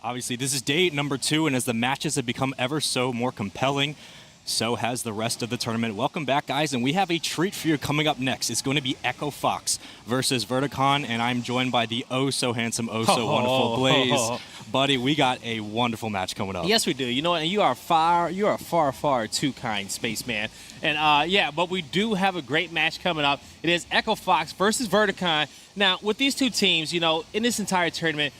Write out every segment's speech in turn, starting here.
obviously this is day number 2, and as the matches have become ever so more compelling, so has the rest of the tournament. Welcome back, guys, and we have a treat for you coming up next. It's going to be Echo Fox versus Verticon, and I'm joined by the oh-so-handsome, oh-so-wonderful Blaze. Buddy, we got a wonderful match coming up. Yes, we do. You know what? And you are far too kind, Spaceman. And yeah, but we do have a great match coming up. It is Echo Fox versus Verticon. Now, with these two teams, you know, in this entire tournament,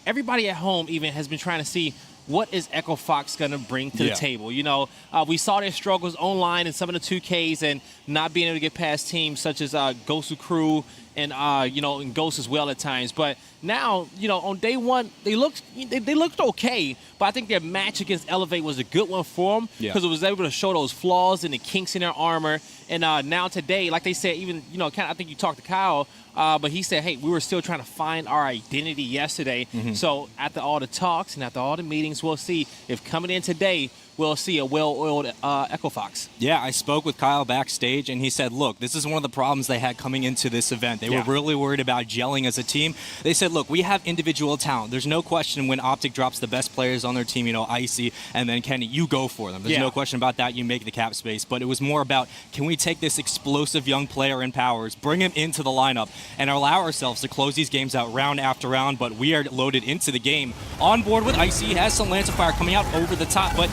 everybody at home even has been trying to see what is Echo Fox going to bring to the table. You know, we saw their struggles online in some of the 2Ks and not being able to get past teams such as Gosu Crew and, you know, and Ghost as well at times. But now, you know, on day one, they looked okay, but I think their match against Elevate was a good one for them because it was able to show those flaws and the kinks in their armor. And now today, like they said, even, you know, I think you talked to Kyle, but he said, hey, we were still trying to find our identity yesterday. So after all the talks and after all the meetings, we'll see if coming in today, we'll see a well-oiled Echo Fox. Yeah, I spoke with Kyle backstage, and he said, look, this is one of the problems they had coming into this event. They were really worried about gelling as a team. They said, look, we have individual talent. There's no question when Optic drops the best players on their team, you know, Icy and then Kenny, you go for them. There's no question about that. You make the cap space. But it was more about, can we take this explosive young player in Powers, bring him into the lineup, and allow ourselves to close these games out round after round, but we are loaded into the game. On board with Icy, he has some Lance of Fire coming out over the top, but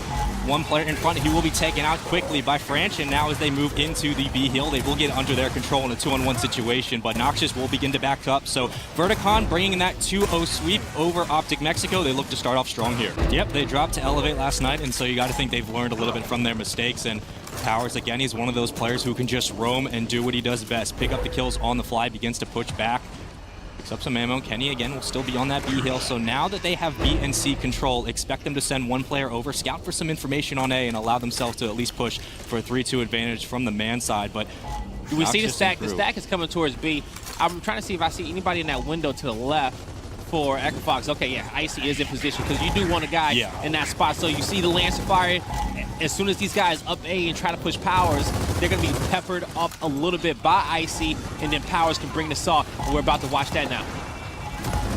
one player in front, he will be taken out quickly by Franch, and now as they move into the B hill, they will get under their control in a 2-on-1 situation, but Noxious will begin to back up. So Verticon bringing in that 2-0 sweep over Optic Mexico. They look to start off strong here. Yep, they dropped to Elevate last night, and so you got to think they've learned a little bit from their mistakes, and Powers, again, he's one of those players who can just roam and do what he does best. Pick up the kills on the fly, begins to push back. Picks up some ammo. Kenny, again, will still be on that B hill. So now that they have B and C control, expect them to send one player over, scout for some information on A, and allow themselves to at least push for a 3-2 advantage from the man side. But we see the stack. The stack is coming towards B. I'm trying to see if I see anybody in that window to the left for Echo Fox. Okay, yeah, Icy is in position because you do want a guy in that spot. So you see the Lance of Fire. As soon as these guys up A and try to push Powers, they're going to be peppered up a little bit by Icy, and then Powers can bring the saw. And we're about to watch that now.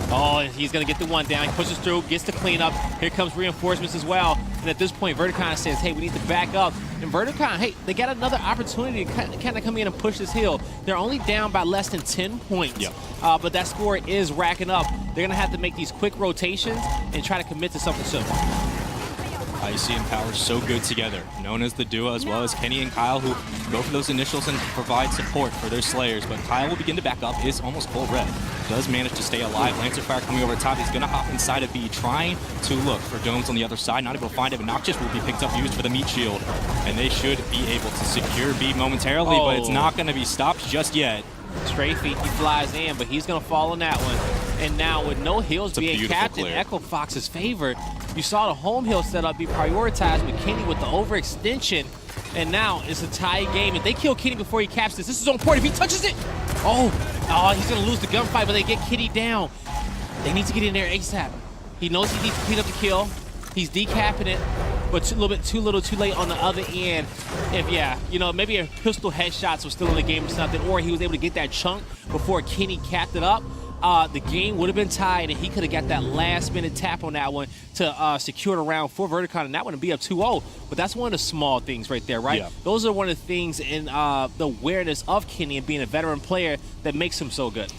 Oh, and he's going to get the one down. He pushes through, gets the cleanup. Here comes reinforcements as well. And at this point, Verticon says, hey, we need to back up. And Verticon, hey, they got another opportunity to kind of come in and push this hill. They're only down by less than 10 points. But that score is racking up. They're going to have to make these quick rotations and try to commit to something soon. Icy and Powers so good together, known as the duo, as well as Kenny and Kyle, who go for those initials and provide support for their Slayers. But Kyle will begin to back up, is almost full red. Does manage to stay alive. Lancer Fire coming over the top. He's going to hop inside of B, trying to look for Domes on the other side. Not able to find it, but Noxious will be picked up, used for the meat shield. And they should be able to secure B momentarily, but it's not going to be stopped just yet. Straight feet, he flies in, but he's going to fall on that one. And now with no hills being capped in Echo Fox's favor, you saw the home hill setup be prioritized with Kenny with the overextension. And now it's a tie game. If they kill Kenny before he caps this is so important. If he touches it, he's going to lose the gunfight, but they get Kenny down. They need to get in there ASAP. He knows he needs to clean up the kill. He's decapping it, but a little bit too little, too late on the other end. If, you know, maybe a pistol headshots was still in the game or something, or he was able to get that chunk before Kenny capped it up, the game would have been tied, and he could have got that last-minute tap on that one to secure the round for Verticon, and that one would be up 2-0. But that's one of the small things right there, right? Those are one of the things in the awareness of Kenny and being a veteran player that makes him so good.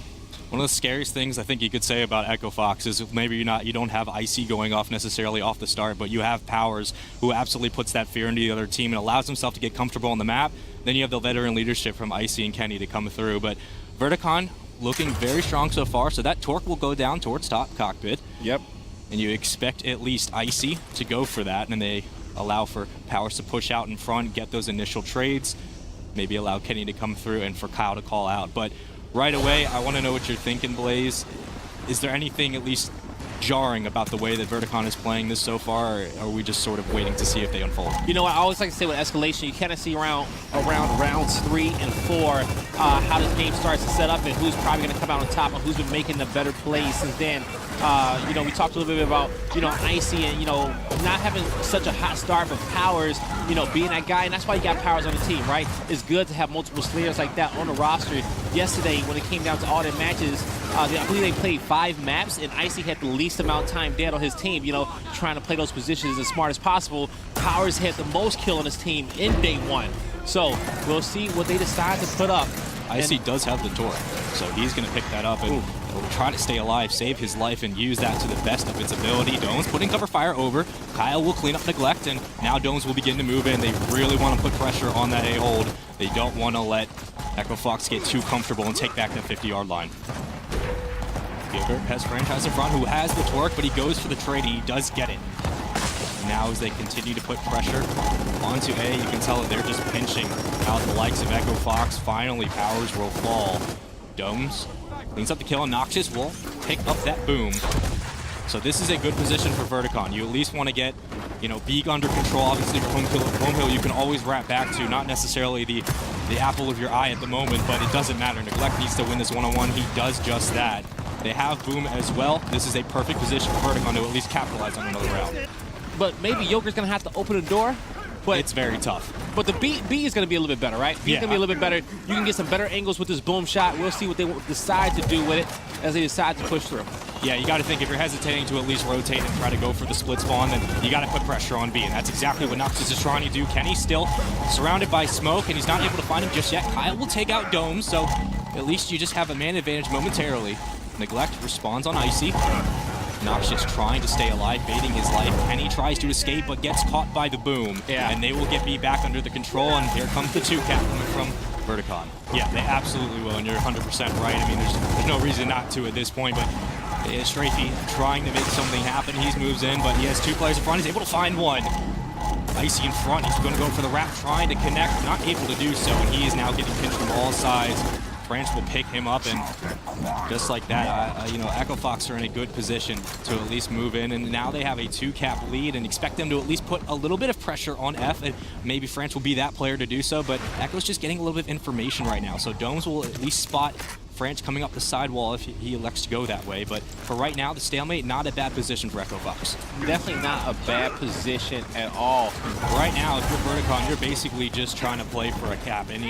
One of the scariest things I think you could say about Echo Fox is maybe you don't have Icy going off necessarily off the start, but you have Powers who absolutely puts that fear into the other team and allows himself to get comfortable on the map. Then you have the veteran leadership from Icy and Kenny to come through. But Verticon looking very strong so far, so that torque will go down towards top cockpit. Yep. And you expect at least Icy to go for that, and they allow for Powers to push out in front, get those initial trades, maybe allow Kenny to come through and for Kyle to call out. But right away, I want to know what you're thinking, Blaze. Is there anything at least jarring about the way that Verticon is playing this so far, or are we just sort of waiting to see if they unfold? You know what, I always like to say with escalation, you kind of see around rounds 3 and 4 how this game starts to set up and who's probably going to come out on top and who's been making the better plays since then. You know, we talked a little bit about, you know, Icy and, you know, not having such a hot start, but Powers, you know, being that guy, and that's why you got Powers on the team, right? It's good to have multiple Slayers like that on the roster. Yesterday, when it came down to all their matches, I believe they played 5 maps, and Icy had the least amount of time dead on his team, trying to play those positions as smart as possible. Powers had the most kill on his team in day 1. So we'll see what they decide to put up. Icy does have the torque, so he's going to pick that up and will try to stay alive, save his life, and use that to the best of its ability. Domes putting cover fire over. Kyle will clean up Neglect, and now Domes will begin to move in. They really want to put pressure on that A-hold. They don't want to let Echo Fox get too comfortable and take back that 50-yard line. Gilbert has Franchise in front, who has the torque, but he goes for the trade, and he does get it. Now as they continue to put pressure onto A, you can tell that they're just pinching out the likes of Echo Fox. Finally, Powers will fall. Domes cleans up the kill, and Noxious will pick up that boom. So this is a good position for Verticon. You at least want to get, Beak under control. Obviously, your home hill you can always wrap back to, not necessarily the apple of your eye at the moment, but it doesn't matter. Neglect needs to win this one-on-one. He does just that. They have boom as well. This is a perfect position for Verticon to at least capitalize on another round. But maybe Joker's going to have to open the door. But it's very tough. But the B is going to be a little bit better, right? B is going to be a little bit better. You can get some better angles with this boom shot. We'll see what they decide to do with it as they decide to push through. Yeah, you got to think if you're hesitating to at least rotate and try to go for the split spawn, then you got to put pressure on B, and that's exactly what Noxious is trying to do. Kenny still surrounded by smoke, and he's not able to find him just yet. Kyle will take out Domes, so at least you just have a man advantage momentarily. Neglect responds on Icy. Noxious trying to stay alive, baiting his life. Kenny tries to escape, but gets caught by the boom. Yeah. And they will get B back under the control, and here comes the 2-cap coming from Verticon. Yeah, they absolutely will, and you're 100% right. I mean, there's no reason not to at this point, but Strafey trying to make something happen. He moves in, but he has 2 players in front. He's able to find one. Icy in front. He's going to go for the wrap, trying to connect. Not able to do so, and he is now getting pinched from all sides. Branch will pick him up, and just like that, Echo Fox are in a good position to at least move in, and now they have a 2-cap lead, and expect them to at least put a little bit of pressure on F, and maybe Franch will be that player to do so, but Echo's just getting a little bit of information right now, so Domes will at least spot Franch coming up the sidewall if he elects to go that way. But for right now, the stalemate, not a bad position for Echo Fox. Definitely not a bad position at all. Right now, if you're Verticon, you're basically just trying to play for a cap. And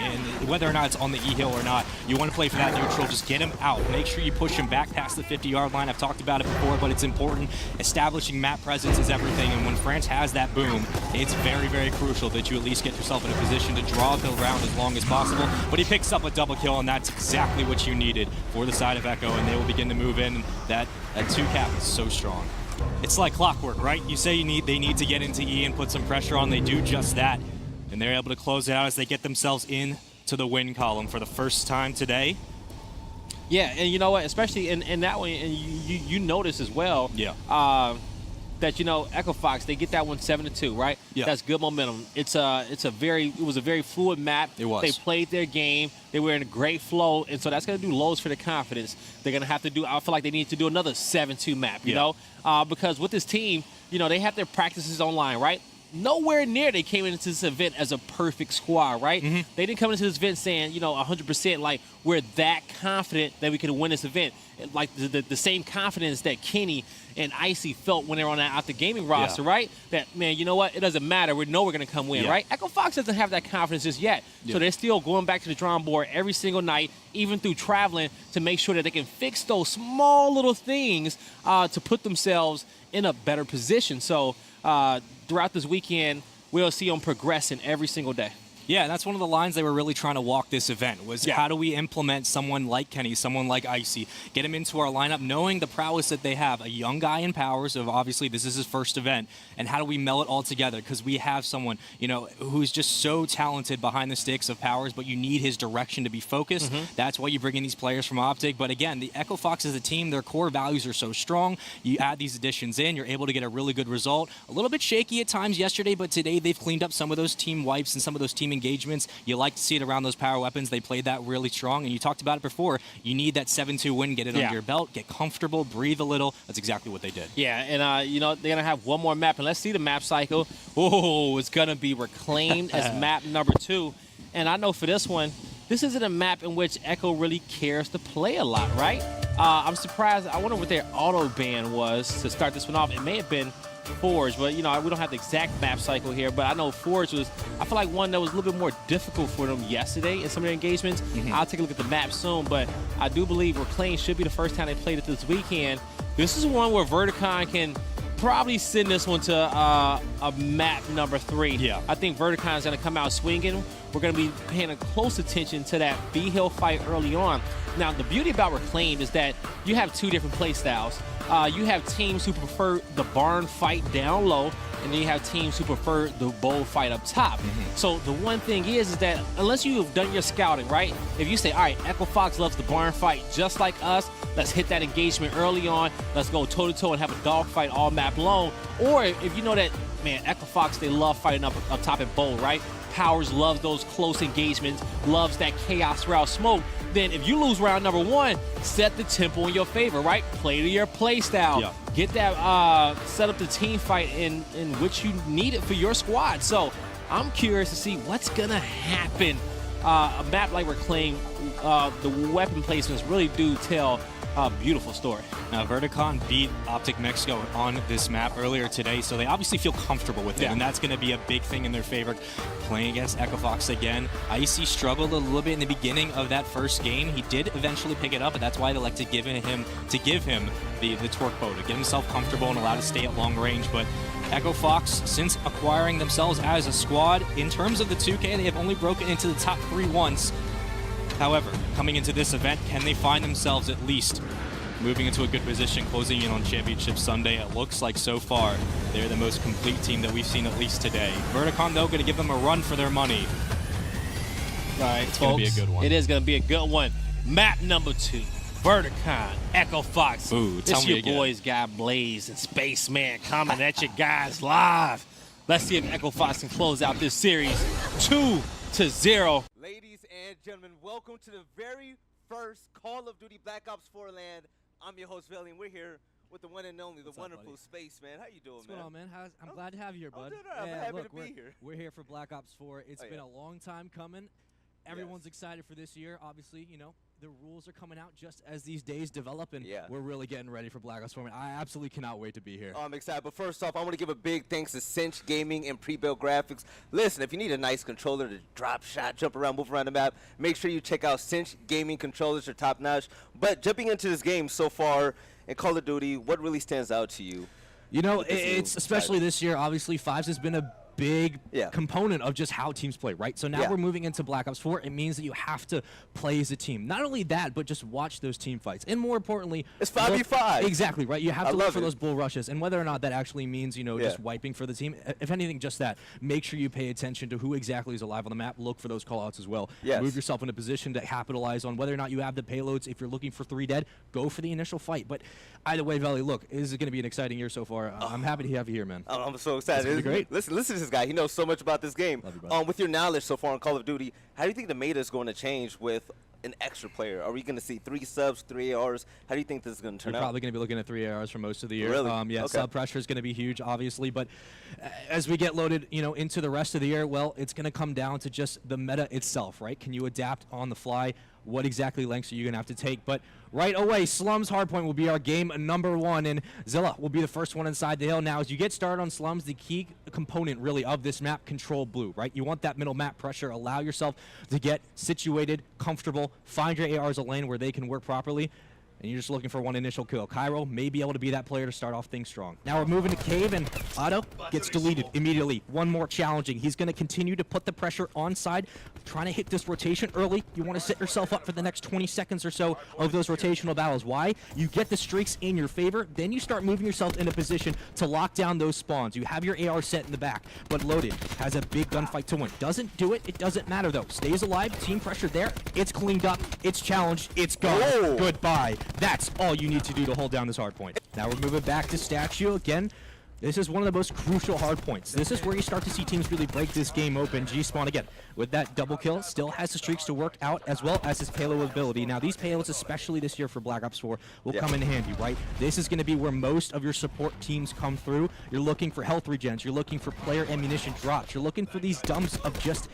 whether or not it's on the E-hill or not, you want to play for that neutral. Just get him out. Make sure you push him back past the 50-yard line. I've talked about it before, but it's important. Establishing map presence is everything. And when Franch has that boom, it's very, very crucial that you at least get yourself in a position to draw the round as long as possible. But he picks up a double kill, and that's exactly what you needed for the side of Echo, and they will begin to move in. That 2-cap is so strong. It's like clockwork, right? You say they need to get into E and put some pressure on. They do just that, and they're able to close it out as they get themselves in to the win column for the first time today. Yeah, and you know what? Especially in that one, and you notice as well. Yeah. That Echo Fox, they get that one 7-2, right? Yeah. That's good momentum. It was a very fluid map. It was. They played their game. They were in a great flow, and so that's going to do loads for their confidence. They're going to have to do. I feel like they need to do another 7-2 map. You know, because with this team, they have their practices online, right? Nowhere near they came into this event as a perfect squad, right? Mm-hmm. They didn't come into this event saying, 100% like we're that confident that we can win this event. Like the same confidence that Kenny and Icy felt when they were on that Out the Gaming roster, right? That, man, you know what? It doesn't matter. We know we're going to come win, right? Echo Fox doesn't have that confidence just yet. So they're still going back to the drawing board every single night, even through traveling, to make sure that they can fix those small little things to put themselves in a better position. So throughout this weekend, we'll see them progressing every single day. Yeah, and that's one of the lines they were really trying to walk this event was how do we implement someone like Kenny, someone like Icy, get him into our lineup, knowing the prowess that they have, a young guy in Powers, so obviously this is his first event, and how do we meld it all together? Because we have someone, who's just so talented behind the sticks of Powers, but you need his direction to be focused. Mm-hmm. That's why you bring in these players from Optic. But again, the Echo Fox as a team, their core values are so strong. You add these additions in, you're able to get a really good result. A little bit shaky at times yesterday, but today they've cleaned up some of those team wipes and some of those team engagements. You like to see it around those power weapons. They played that really strong, and you talked about it before. You need that 7-2 win, get it under your belt, get comfortable, breathe a little. That's exactly what they did. Yeah, and they're going to have one more map, and let's see the map cycle. Oh, it's going to be reclaimed as map number 2. And I know for this one, this isn't a map in which Echo really cares to play a lot, right? I'm surprised. I wonder what their auto ban was to start this one off. It may have been Forge, but we don't have the exact map cycle here. But I know Forge was, I feel like one that was a little bit more difficult for them yesterday in some of their engagements. I'll take a look at the map soon, but I do believe Reclaim should be the first time they played it this weekend. This is one where Verticon can probably send this one to a map number 3. Yeah. I think Verticon is going to come out swinging. We're going to be paying a close attention to that B-Hill fight early on. Now, the beauty about Reclaim is that you have 2 different play styles. You have teams who prefer the barn fight down low, and then you have teams who prefer the bowl fight up top. So the one thing is that unless you've done your scouting, right? If you say, all right, Echo Fox loves the barn fight just like us, let's hit that engagement early on, let's go toe-to-toe and have a dog fight all map long. Or if you know that, man, Echo Fox, they love fighting up top at bowl, right? Powers loves those close engagements, loves that chaos route smoke. Then if you lose round number 1, set the tempo in your favor, right? Play to your play style. Yeah. Get that, set up the team fight in which you need it for your squad. So I'm curious to see what's gonna happen. A map like Reclaim, the weapon placements really do tell a beautiful story. Now, Verticon beat Optic Mexico on this map earlier today, so they obviously feel comfortable with it, and that's going to be a big thing in their favor. Playing against Echo Fox again, Icy struggled a little bit in the beginning of that first game. He did eventually pick it up, but that's why they like to give him the torque bow to get himself comfortable and allow to stay at long range. But Echo Fox, since acquiring themselves as a squad, in terms of the 2K, they have only broken into the top 3 once. However, coming into this event, can they find themselves at least moving into a good position, closing in on Championship Sunday? It looks like so far they're the most complete team that we've seen at least today. Verticon, though, going to give them a run for their money. All right, It's folks, going to be a good one. It is going to be a good one. Map number 2, Verticon, Echo Fox. Ooh, tell it's me your again. boys, Guy Blaze and Spaceman, coming at you guys live. Let's see if Echo Fox can close out this series 2-0. Ladies and gentlemen, welcome to the very first Call of Duty Black Ops 4 land. I'm your host, Veli, and we're here with the one and only, the wonderful Spaceman. How you doing, What's man? going on, man? I'm glad to have you here, bud. doing all right. I'm happy to be here. We're here for Black Ops 4. It's Oh, been yeah. a long time coming. Everyone's excited for this year. Obviously, the rules are coming out just as these days develop, and we're really getting ready for Black Ops 4. Man, I absolutely cannot wait to be here. I'm excited, but first off, I want to give a big thanks to Cinch Gaming and Pre-Built Graphics. Listen, if you need a nice controller to drop shot, jump around, move around the map, make sure you check out Cinch Gaming controllers. They're top notch. But jumping into this game so far in Call of Duty, what really stands out to you? It's especially this year. Obviously, Fives has been a big Yeah. component of just how teams play, right? So now Yeah. we're moving into Black Ops 4. It means that you have to play as a team. Not only that, but just watch those team fights. And more importantly, It's 5v5. Exactly, right? You have I to look love for it. those bull rushes. And whether or not that actually means, just wiping for the team, if anything, just that. Make sure you pay attention to who exactly is alive on the map. Look for those callouts as well. Yes. Move yourself in a position to capitalize on whether or not you have the payloads. If you're looking for 3 dead, go for the initial fight. But either way, Valley, look, this is going to be an exciting year so far. I'm happy to have you here, man. I'm so excited. It's gonna be great. Listen to this guy. He knows so much about this game. Love you, brother. With your knowledge so far on Call of Duty, how do you think the meta is going to change with an extra player? Are we going to see 3 subs, 3 ARs? How do you think this is going to turn You're out? probably going to be looking at 3 ARs for most of the year. Really? Yeah, Okay. sub pressure is going to be huge, obviously. But as we get loaded, into the rest of the year, well, it's going to come down to just the meta itself, right? Can you adapt on the fly? What exactly lengths are you going to have to take? But right away, Slums Hardpoint will be our game number 1, and Zilla will be the first one inside the hill. Now, as you get started on Slums, the key component, really, of this map, control blue, right? You want that middle map pressure. Allow yourself to get situated, comfortable, find your ARs a lane where they can work properly, and you're just looking for one initial kill. Cairo may be able to be that player to start off things strong. Now we're moving to Cave, and Otto gets deleted immediately. One more challenging. He's going to continue to put the pressure on side, trying to hit this rotation early. You want to set yourself up for the next 20 seconds or so of those rotational battles. Why? You get the streaks in your favor, then you start moving yourself in a position to lock down those spawns. You have your AR set in the back, but Loaded has a big gunfight to win. Doesn't do it. It doesn't matter, though. Stays alive. Team pressure there. It's cleaned up. It's challenged. It's gone. Whoa. Goodbye. That's all you need to do to hold down this hard point. Now we're moving back to Statue again. This is one of the most crucial hard points. This is where you start to see teams really break this game open. G-Spawn again with that double kill. Still has the streaks to work out as well as his payload ability. Now these payloads, especially this year for Black Ops 4, will come in handy, right? This is going to be where most of your support teams come through. You're looking for health regens. You're looking for player ammunition drops. You're looking for these dumps of just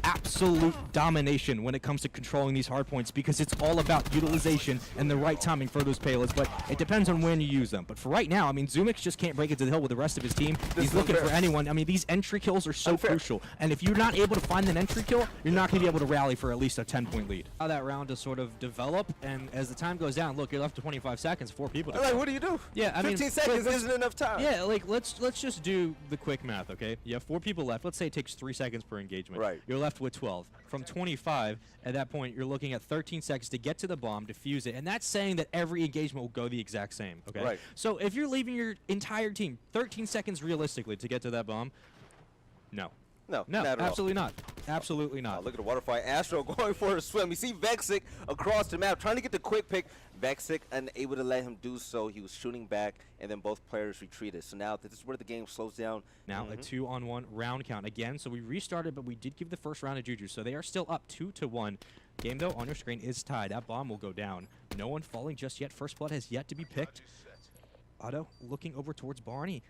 absolute domination when it comes to controlling these hard points because it's all about utilization and the right timing for those payloads, but it depends on when you use them. But for right now, I mean, Zumix just can't break it to the hill with the rest of his team. He's looking for anyone. I mean, these entry kills are so crucial, and if you're not able to find an entry kill, you're not going to be able to rally for at least a 10-point lead. How that round to sort of develop, and as the time goes down, look, you're left to 25 seconds, 4 people to Like, what do you do? Yeah, I mean, 15 seconds isn't enough time. Yeah, like let's just do the quick math, okay? You have 4 people left. Let's say it takes 3 seconds per engagement. Right. You're left with 12. From 25, at that point, you're looking at 13 seconds to get to the bomb, defuse it, and that's saying that every engagement will go the exact same, okay? Right. So if you're leaving your entire team 13 seconds realistically to get to that bomb, no. No, No, not at all. absolutely not. Absolutely not. Look at the waterfall. Astro going for a swim. You see Vexic across the map trying to get the quick pick. Vexic unable to let him do so. He was shooting back, and then both players retreated. So now this is where the game slows down. Now a 2-on-1 round count again. So we restarted, but we did give the first round to Juju. So they are still up 2-1. Game though on your screen is tied. That bomb will go down. No one falling just yet. First blood has yet to be picked. Otto looking over towards Barney.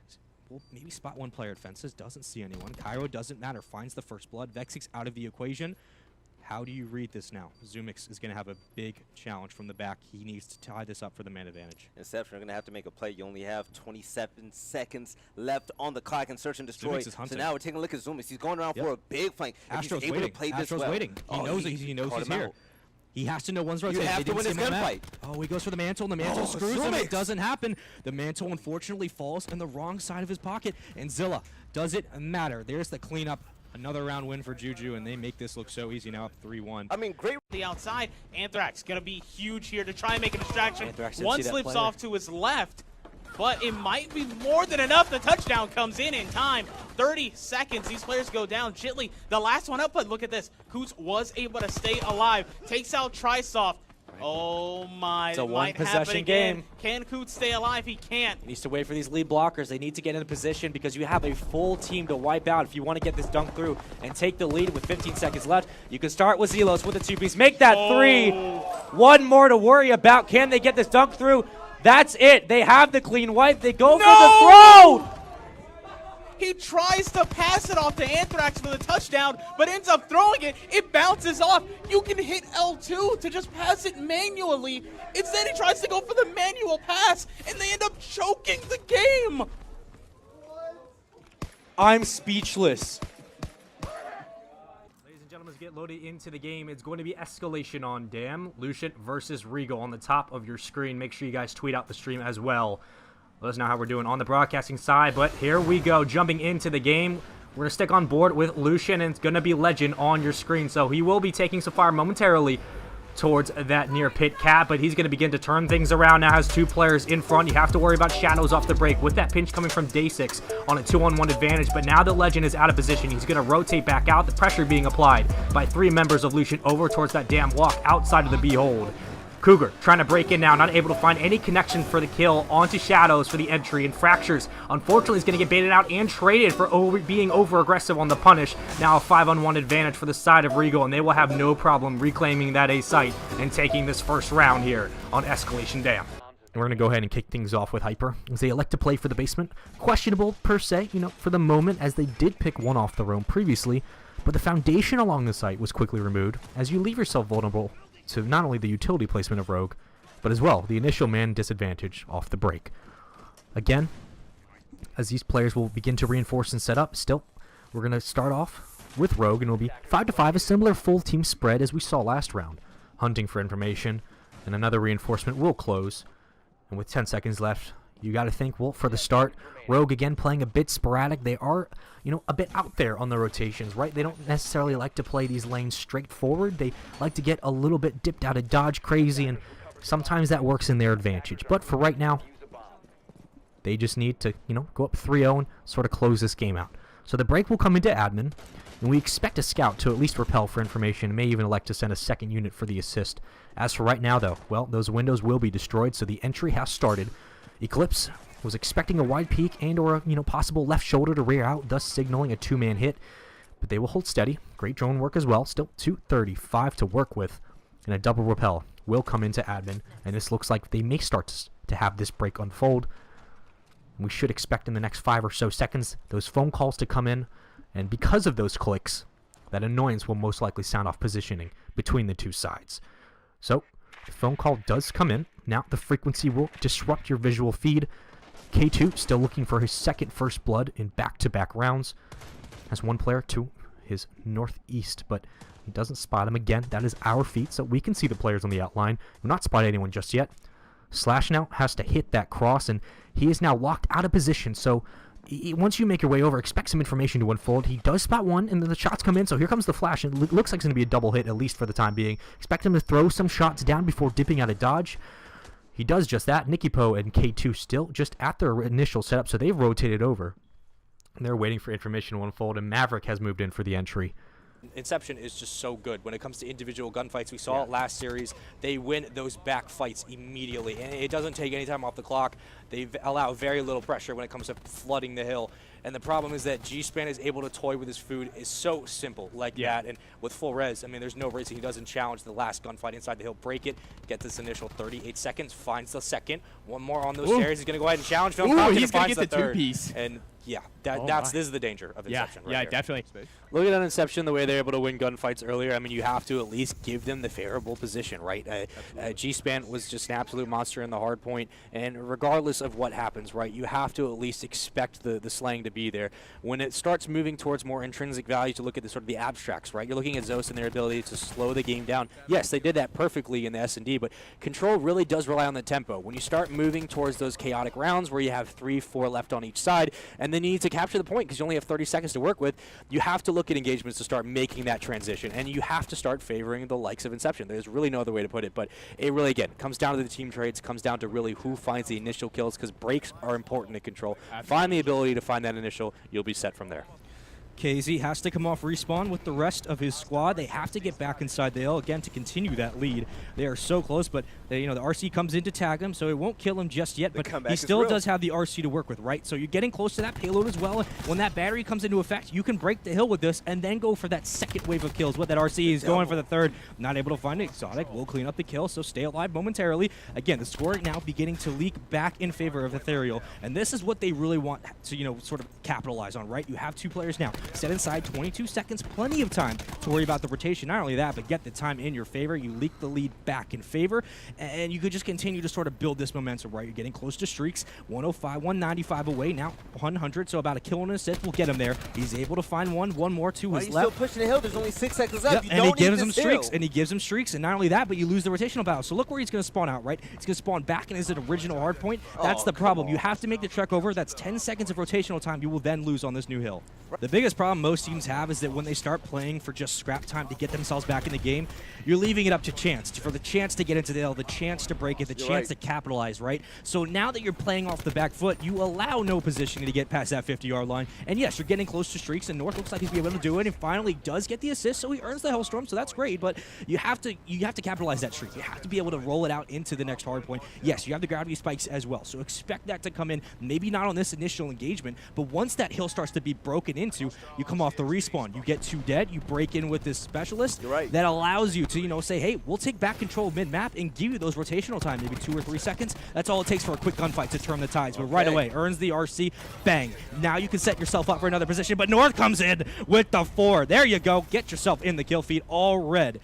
Will maybe spot one player at fences. Doesn't see anyone. Cairo doesn't matter. Finds the first blood. Vexic's out of the equation. How do you read this now? Zumix is going to have a big challenge from the back. He needs to tie this up for the man advantage. Inception, you're going to have to make a play. You only have 27 seconds left on the clock and search and destroy. Zumix is hunting. So now we're taking a look at Zumix. He's going around for a big flank. If Astro's he's able waiting. to play this Astro's well. waiting. He knows he's caught him here. out. He has to know one's rotating. have to win this gunfight. Oh, he goes for the mantle, and the mantle screws him. Zumix. It doesn't happen. The mantle, unfortunately, falls in the wrong side of his pocket. And Zilla, does it matter? There's the cleanup. Another round win for Juju, and they make this look so easy now, up 3-1. I mean, great. The outside, Anthrax gonna be huge here to try and make a distraction. Anthrax didn't One see that slips player. off to his left, but it might be more than enough. The touchdown comes in time. 30 seconds. These players go down. Jitly, the last one up, but look at this. Coots was able to stay alive. Takes out Trisoft. Oh my, It's a it might happen one-possession again. game. Can Coots stay alive? He can't. He needs to wait for these lead blockers. They need to get in a position because you have a full team to wipe out if you want to get this dunk through and take the lead with 15 seconds left. You can start with Zelos with a 2-piece. Make that 3. One more to worry about. Can they get this dunk through? That's it. They have the clean wipe. They go for the throw. He tries to pass it off to Anthrax for the touchdown, but ends up throwing it. It bounces off. You can hit L2 to just pass it manually. Instead, he tries to go for the manual pass, and they end up choking the game. I'm speechless. Ladies and gentlemen, let's get loaded into the game. It's going to be escalation on Dam, Lucian versus Regal on the top of your screen. Make sure you guys tweet out the stream as well. Let us know how we're doing on the broadcasting side, but here we go, jumping into the game. We're going to stick on board with Lucian, and it's going to be Legend on your screen, so he will be taking some fire momentarily towards that near pit cap, but he's going to begin to turn things around. Now has 2 players in front. You have to worry about shadows off the break with that pinch coming from Day6 on a 2-on-1 advantage, but now the Legend is out of position. He's going to rotate back out, the pressure being applied by 3 members of Lucian over towards that Dam walk outside of the Behold. Cougar trying to break in now, not able to find any connection for the kill onto Shadows for the entry, and Fractures unfortunately is going to get baited out and traded for being over-aggressive on the punish. Now a 5-on-1 advantage for the side of Regal, and they will have no problem reclaiming that A site and taking this first round here on Escalation Dam. We're going to go ahead and kick things off with Hyper, as they elect to play for the basement. Questionable, per se, for the moment, as they did pick one off the roam previously, but the foundation along the site was quickly removed, as you leave yourself vulnerable to not only the utility placement of Rogue, but as well the initial man disadvantage off the break. Again, as these players will begin to reinforce and set up, still, we're going to start off with Rogue, and it'll be 5-5, a similar full team spread as we saw last round. Hunting for information, and another reinforcement will close. And with 10 seconds left, you got to think, well, for the start, Rogue again playing a bit sporadic. They are, a bit out there on the rotations, right? They don't necessarily like to play these lanes straight forward. They like to get a little bit dipped out of dodge crazy, and sometimes that works in their advantage. But for right now, they just need to, go up 3-0 and sort of close this game out. So the break will come into admin, and we expect a scout to at least repel for information, and may even elect to send a second unit for the assist. As for right now, though, well, those windows will be destroyed, so the entry has started. Eclipse was expecting a wide peek and or a possible left shoulder to rear out, thus signaling a 2-man hit. But they will hold steady. Great drone work as well. Still 235 to work with. And a double repel will come into admin. And this looks like they may start to have this break unfold. We should expect in the next 5 or so seconds those phone calls to come in. And because of those clicks, That annoyance will most likely sound off positioning between the two sides. So, the phone call does come in. Now, the frequency will disrupt your visual feed. K2 still looking for his second first blood in back-to-back rounds. Has one player to his northeast, but he doesn't spot him again. That is our feet, so we can see the players on the outline. We're not spotting anyone just yet. Slash now has to hit that cross, and he is now locked out of position, so once you make your way over, expect some information to unfold. He does spot one, and then the shots come in, so here comes the flash, and it looks like it's going to be a double hit, at least for the time being. Expect him to throw some shots down before dipping out of dodge. He does just that. Nikipo and K2 still just at their initial setup, so they've rotated over. And they're waiting for information to unfold, and Maverick has moved in for the entry. Inception is just so good when it comes to individual gunfights. We saw it last series. They win those back fights immediately, and it doesn't take any time off the clock. They allow very little pressure when it comes to flooding the hill. And the problem is that G-Span is able to toy with his food. Is so simple like that. And with full res, I mean, there's no reason he doesn't challenge the last gunfight inside the hill, break it, get this initial 38 seconds, finds the second. One more on those stairs. He's going to go ahead and challenge Phil. He's going to get the two-piece. And yeah, this is the danger of Inception. Yeah, right definitely. Look at Inception, the way they're able to win gunfights earlier. I mean, you have to at least give them the favorable position, right? G-Span was just an absolute monster in the hard point, and regardless of what happens, right, you have to at least expect the slaying to be there. When it starts moving towards more intrinsic value, to look at the sort of the abstracts, right? You're looking at Zeus and their ability to slow the game down. Yes, they did that perfectly in the S&D, but Control really does rely on the tempo. When you start moving towards those chaotic rounds where you have 3, 4 left on each side, and then you need to capture the point because you only have 30 seconds to work with, you have to look at engagements to start making that transition, and you have to start favoring the likes of Inception. There's really no other way to put it, but it really, again, comes down to the team trades, comes down to really who finds the initial kills, because breaks are important to Control. Find the ability to find that initial, you'll be set from there. KZ has to come off respawn with the rest of his squad. They have to get back inside the hill again to continue that lead. They are so close, but the RC comes in to tag him, so it won't kill him just yet. But he still does have the RC to work with, right? So you're getting close to that payload as well. When that battery comes into effect, you can break the hill with this and then go for that second wave of kills. What that RC is going for the third, not able to find it. Exotic will clean up the kill, so stay alive momentarily. Again, the score now beginning to leak back in favor of Ethereal, and this is what they really want to sort of capitalize on, right? You have 2 players now. Set inside 22 seconds, plenty of time to worry about the rotation. Not only that, but get the time in your favor. You leak the lead back in favor, and you could just continue to sort of build this momentum, right? You're getting close to streaks. 105, 195 away, now 100, so about a kill and an assist will get him there. He's able to find one more to his left. Still pushing the hill. There's only 6 seconds left. Yep, and he gives him streaks, and he gives him streaks, and not only that, but you lose the rotational battle. So look where he's going to spawn out, right? He's going to spawn back in his original hard point. That's the problem. You have to make the trek over. That's 10 seconds of rotational time you will then lose on this new hill. The biggest problem most teams have is that when they start playing for just scrap time to get themselves back in the game, you're leaving it up to chance, for the chance to get into the hill, the chance to break it, the chance to capitalize, right? So now that you're playing off the back foot, you allow no positioning to get past that 50-yard line. And yes, you're getting close to streaks, and North looks like he's able to do it, and finally does get the assist, so he earns the Hellstorm, so that's great, but you have to capitalize that streak. You have to be able to roll it out into the next hard point. Yes, you have the gravity spikes as well, so expect that to come in, maybe not on this initial engagement, but once that hill starts to be broken into, you come off the respawn, you get 2 dead, you break in with this specialist that allows you to say, hey, we'll take back control mid-map and give you those rotational time, maybe 2 or 3 seconds. That's all it takes for a quick gunfight to turn the tides, but right away, earns the RC, bang. Now you can set yourself up for another position, but North comes in with the 4. There you go, get yourself in the kill feed, all red.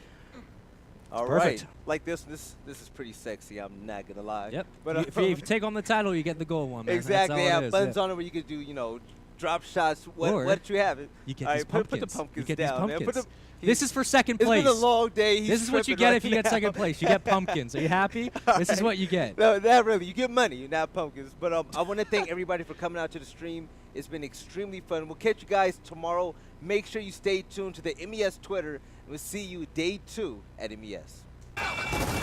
All right. Like this is pretty sexy, I'm not going to lie. Yep. But if you take on the title, you get the gold one, man. Exactly, yeah, buttons on it where you could do, drop shots. What you have? You get these pumpkins. Put the pumpkins you get down, these pumpkins. man. This is for second place. It's been a long day. This is what you get if you get second place. You get pumpkins. Are you happy? This is what you get. No, not really. You get money, not pumpkins. But I want to thank everybody for coming out to the stream. It's been extremely fun. We'll catch you guys tomorrow. Make sure you stay tuned to the MES Twitter, and we'll see you day 2 at MES.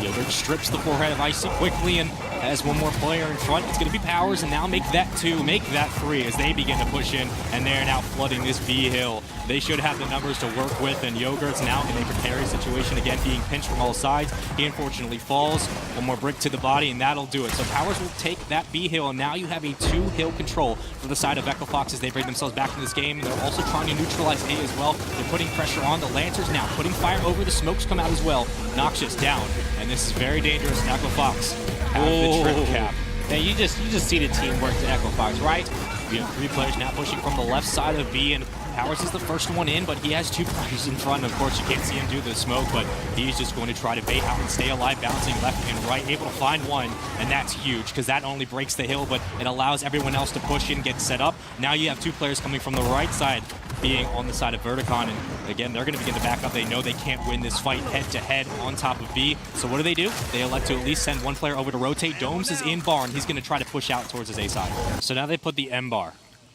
Yogurt strips the forehead of Icy quickly and has one more player in front. It's going to be Powers, and now make that 2, make that 3 as they begin to push in, and they're now flooding this B hill. They should have the numbers to work with, and Yogurt's now in a precarious situation again, being pinched from all sides. He unfortunately falls. One more brick to the body, and that'll do it. So Powers will take that B hill, and now you have a 2-hill control for the side of Echo Fox as they bring themselves back in this game. They're also trying to neutralize A as well. They're putting pressure on the Lancers now, putting fire over the smokes come out as well. Noxious down, and this is very dangerous. Echo Fox have the trip cap. Hey, you just see the teamwork to Echo Fox, right? We have 3 players now pushing from the left side of B, and Powers is the first one in, but he has 2 players in front. Of course, you can't see him do the smoke, but he's just going to try to bait out and stay alive, bouncing left and right, able to find one, and that's huge because that only breaks the hill, but it allows everyone else to push in, get set up. Now you have 2 players coming from the right side, being on the side of Verticon, and again, they're going to begin to back up. They know they can't win this fight head-to-head on top of B, so what do? They elect to at least send 1 player over to rotate. Domes is in barn. He's going to try to push out towards his A side. So now they put the M bar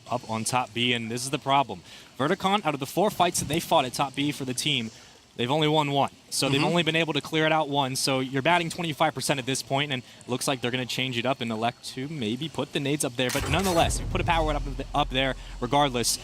up on top B, and this is the problem. Verticon, out of the 4 fights that they fought at top B for the team, they've only won 1. So they've only been able to clear it out 1. So you're batting 25% at this point, and it looks like they're going to change it up and elect to maybe put the nades up there. But nonetheless, you put a power up there regardless.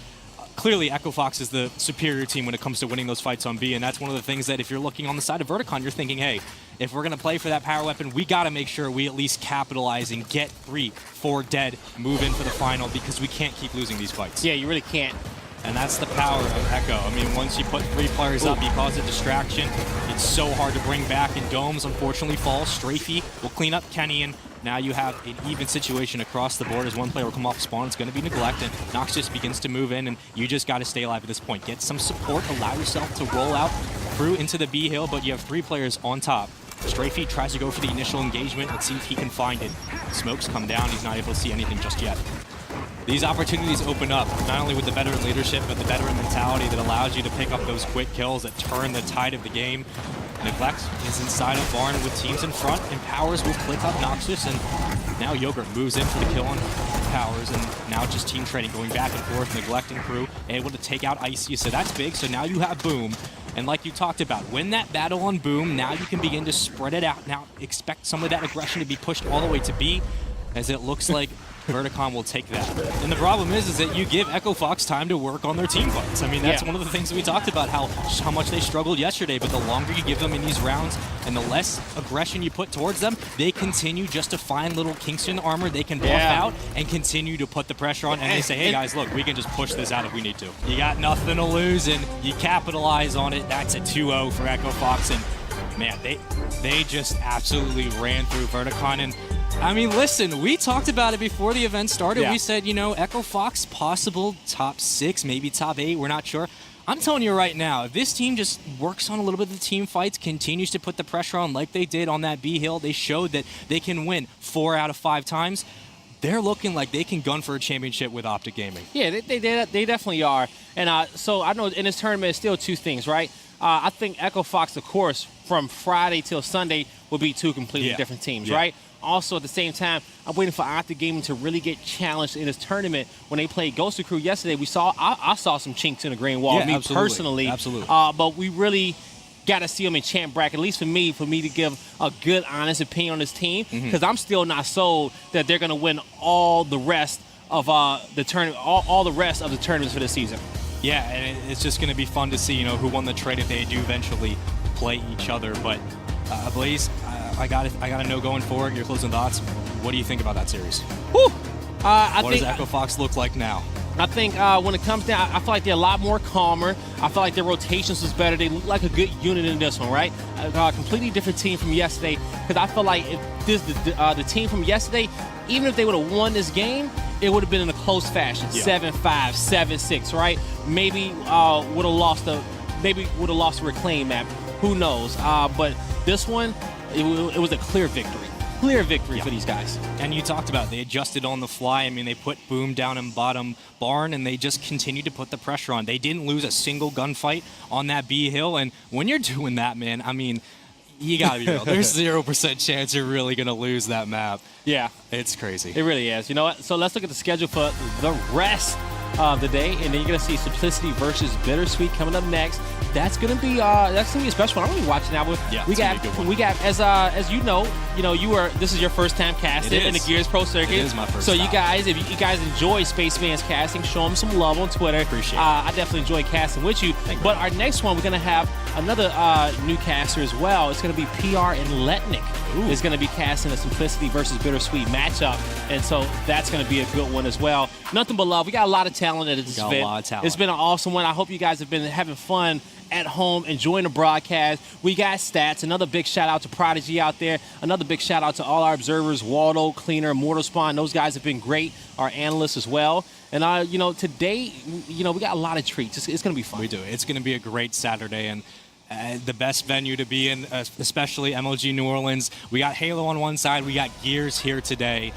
Clearly, Echo Fox is the superior team when it comes to winning those fights on B, and that's one of the things that if you're looking on the side of Verticon, you're thinking, hey, if we're going to play for that power weapon, we got to make sure we at least capitalize and get 3, 4 dead, move in for the final, because we can't keep losing these fights. Yeah, you really can't. And that's the power of Echo. I mean, once you put 3 players up, you cause a distraction. It's so hard to bring back, and Domes unfortunately falls. Strafey will clean up Kenny, and now you have an even situation across the board as 1 player will come off spawn. It's going to be Neglect, and Nox just begins to move in, and you just got to stay alive at this point. Get some support, allow yourself to roll out through into the B hill, but you have 3 players on top. Strafey tries to go for the initial engagement. Let's see if he can find it. Smokes come down. He's not able to see anything just yet. These opportunities open up, not only with the veteran leadership, but the veteran mentality that allows you to pick up those quick kills that turn the tide of the game. Neglect is inside of barn with teams in front, and Powers will click up Noxus, and now Yogurt moves in for the kill on Powers, and now just team trading, going back and forth. Neglect and crew able to take out Icy, so that's big. So now you have Boom, and like you talked about, win that battle on Boom. Now you can begin to spread it out. Now expect some of that aggression to be pushed all the way to B, as it looks like Verticon will take that. And the problem is that you give Echo Fox time to work on their team fights. I mean, that's one of the things that we talked about, how much they struggled yesterday, but the longer you give them in these rounds and the less aggression you put towards them, they continue just to find little kinks in the armor they can buff out and continue to put the pressure on, and they say, hey guys, look, we can just push this out if we need to. You got nothing to lose, and you capitalize on it. That's a 2-0 for Echo Fox, and man, they just absolutely ran through Verticon. And I mean, listen, we talked about it before the event started. We said, you know, Echo Fox, possible top 6, maybe top 8, we're not sure. I'm telling you right now, if this team just works on a little bit of the team fights, continues to put the pressure on like they did on that B hill, they showed that they can win 4 out of 5 times. They're looking like they can gun for a championship with Optic Gaming. Yeah, they definitely are. And so I know in this tournament, it's still 2 things, right? I think Echo Fox, of course, from Friday till Sunday will be 2 completely different teams, right? Also, at the same time, I'm waiting for Optic Gaming to really get challenged in this tournament. When they played Ghosted Crew yesterday, I saw some chinks in the green wall, me personally. Absolutely. But we really got to see them in champ bracket, at least for me to give a good, honest opinion on this team, because I'm still not sold that they're going to win all the rest of the tournament, all the rest of the tournaments for this season. Yeah, and it's just going to be fun to see, you know, who won the trade if they do eventually play each other. But Blaze, I got to know going forward, your closing thoughts. What do you think about that series? Whew. What does Echo Fox look like now? I think when it comes down, I feel like they're a lot more calmer. I feel like their rotations was better. They look like a good unit in this one, right? A completely different team from yesterday, because I feel like if the team from yesterday, even if they would have won this game, it would have been in a close fashion, 7-5, 7-6, right? Maybe would have lost the reclaim map. Who knows? But this one, it was a clear victory. Clear victory for these guys. And you talked about it. They adjusted on the fly. I mean, they put Boom down in bottom barn, and they just continued to put the pressure on. They didn't lose a single gunfight on that B hill, and when you're doing that, man, I mean, you gotta be real. There's 0% chance you're really gonna lose that map. Yeah. It's crazy. It really is. You know what? So let's look at the schedule for the rest of the day, and then you're gonna see Simplicity versus Bittersweet coming up next. That's gonna be a special one. I'm gonna be watching that one. Yeah, we got as you know, this is your first time casting in the Gears Pro circuit. It is my first So time. you guys, if you guys enjoy Spaceman's casting, show him some love on Twitter. Appreciate it. I definitely enjoy casting with you. But our next one, we're gonna have another new caster as well. It's gonna be PR and Letnik. Is gonna be casting a Simplicity versus Bittersweet matchup, and so that's gonna be a good one as well. Nothing but love. We got a lot of talent at this event. It's been an awesome one. I hope you guys have been having fun at home enjoying the broadcast. We got stats. Another big shout out to Prodigy out there. Another big shout out to all our observers, Waldo, Cleaner, Mortal Spawn. Those guys have been great. Our analysts as well. And today, we got a lot of treats. It's going to be fun. We do. It's going to be a great Saturday, and the best venue to be in, especially MLG New Orleans. We got Halo on one side. We got Gears here today.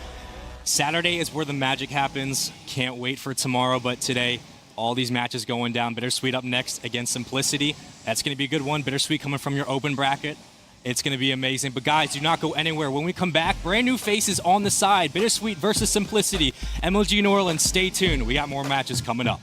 Saturday is where the magic happens. Can't wait for tomorrow, but today, all these matches going down. Bittersweet up next against Simplicity. That's going to be a good one. Bittersweet coming from your open bracket. It's going to be amazing. But guys, do not go anywhere. When we come back, brand new faces on the side. Bittersweet versus Simplicity. MLG New Orleans, stay tuned. We got more matches coming up.